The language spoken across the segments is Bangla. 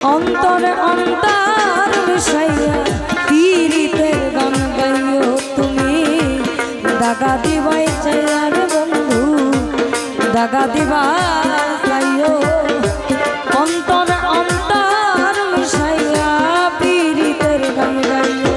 অন্তরে অন্তর মিশাইয়া পীড়িতের গান গাইও তুমি। দাগা দিবাই চাইয়ার বন্ধু, দাগা দিবাই চাইও। অন্তরে অন্তর মিশাইয়া পীড়িতের গান গাইও।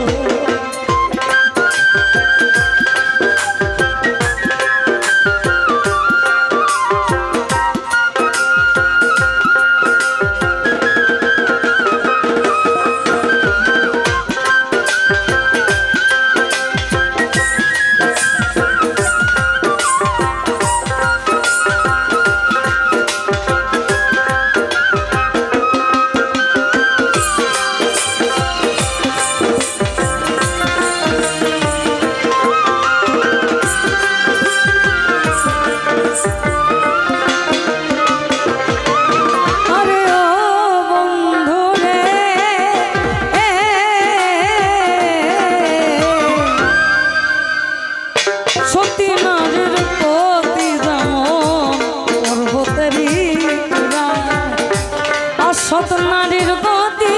সত নারীর গতি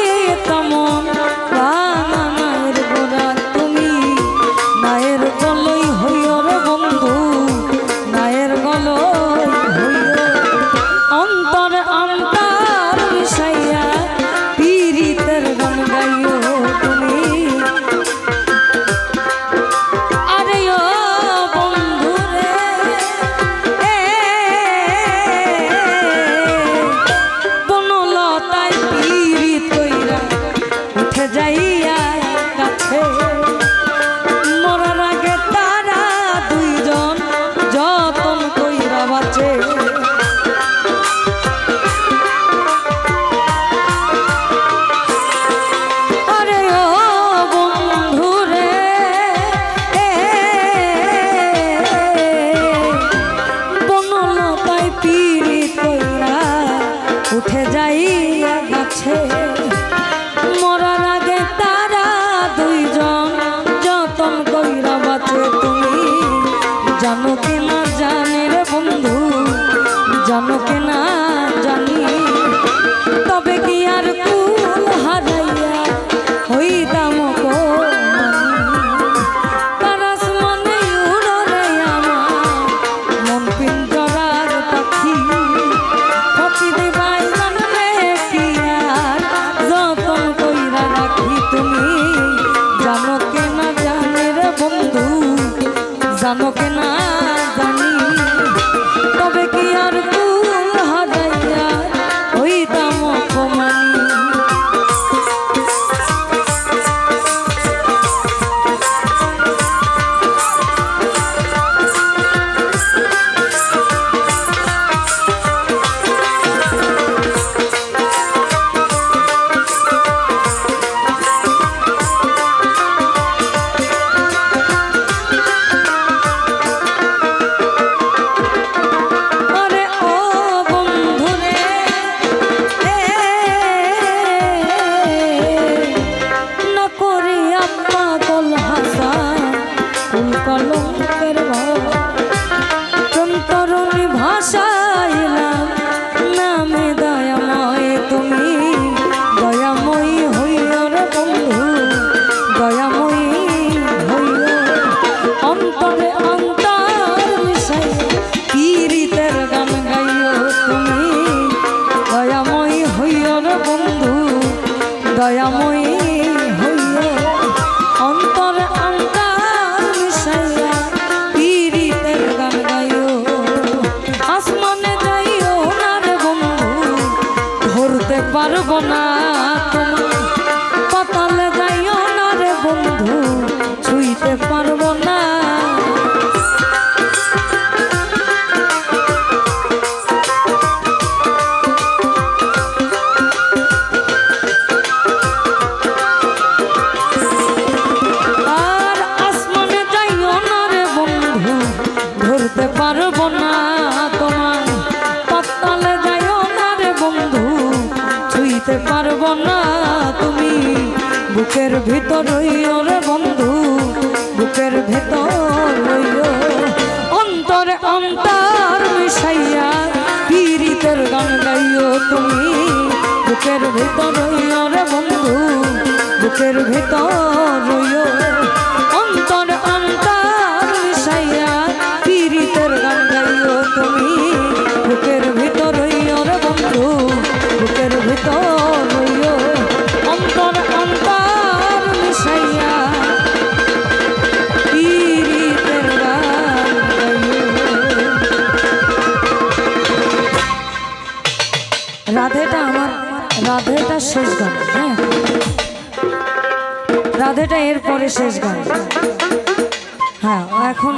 তেমন মায়ের গোড়া তুমি। মায়ের গলই হইও রে বন্ধু, মায়ের গলই হইও। অন্তর অন্তর মিশাইয়া পীড়িতের গান গাইও তুমি। আরে ও বন্ধু রে যাইয়া কাছে মরার আগে তারা দুইজন যতন কইরা বাঁচে। আরে ও বন্ধু রে বনলতায় পীড়িত কইরা উঠে যাইয়া গাছে। মরার আগে তারা দুইজন যতন কইরা বাঁচে তুমি। জানো কি না জানি রে বন্ধু, জানো কি না জানি। তবে কি আর কুল হারাইয়া হইতাম তারাস মনে উড়রে আমার মন পিঞ্জরার পাখি। ফকি দিবাই জানলে কি আর যতন কইরা রাখি তুমি। জানো কে না জানি রে বন্ধু, জানো কে না জানি। তবে কি আর কুল হারাইয়া হইতাম অপমানী। কলঙ্কের তরুণী ভাষাইলাম নামে দয়াময় তুমি। দয়াময়ী হইও রে বন্ধু, দয়াময়ী হইও। অন্তরে অন্তর মিশাই পীড়িতের গান গাইও তুমি। দয়াময়ী হইও রে বন্ধু, দয়াময়ী হইও। অন্তরে অন্তর মিশাইয়া পীড়িতের গান গাইও। আসমানে যাইও না রে বন্ধু, ধরতে পারবো না তোমার। পাতালে যাইও না রে বন্ধু, ছুঁইতে পারবো না। ধরতে পারবো না তোমার। পাতালে যাইও না রে বন্ধু, ছুঁইতে পারবো না তুমি। বুকের ভিতর রইও রে বন্ধু, বুকের ভিতর রইও। অন্তরে অন্তর মিশাইয়া পীড়িতের গান গাইও তুমি। বুকের ভিতর রইও রে বন্ধু বুকের ভিতর রইও অন্তর অন্তর মিশাইয়া পীড়িতের গান গাইও তুমি বুকের ভিতর রইও রে বন্ধু বুকের ভিতর রইও অন্তর অন্তর মিশাইয়া পীড়িতের গান গাইও। রাধেটা আমার রাধেটা শেষ গান, হ্যাঁ রাধেটা এরপরে শেষ গান। হ্যাঁ এখন